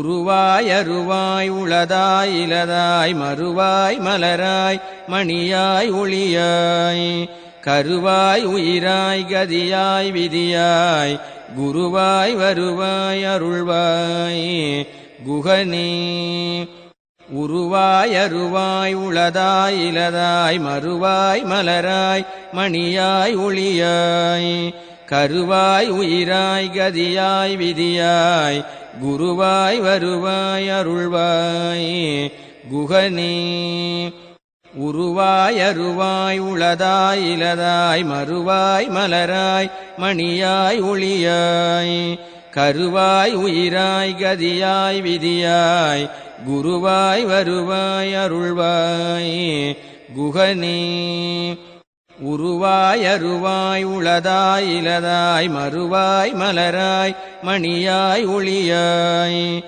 உருவாய் அருவாய் உளதாய் இலதாய் மறுவாய் மலராய் மணியாய் ஒளியாய் கருவாய் உயிராய் கதியாய் விதியாய் குருவாய் வருவாய் அருள்வாய் குகனே. உருவாய் அருவாய் உளதாய் இலதாய் மறுவாய் மலராய் மணியாய் ஒளியாய் கருவாய் உயிராய் கதியாய் விதியாய் குருவாய் வருவாய் அருள்வாய் குகனே. உருவாய் அருவாய் உளதாய் இலதாய் மறுவாய் மலராய் மணியாய் ஒளியாய் கருவாய் உயிராய் கதியாய் விதியாய் குருவாய் வருவாய் அருள்வாய் குகனே. உருவாய் அருவாய் உளதாய் இலதாய் மறுவாய் மலராய் மணியாய் ஒளியாய்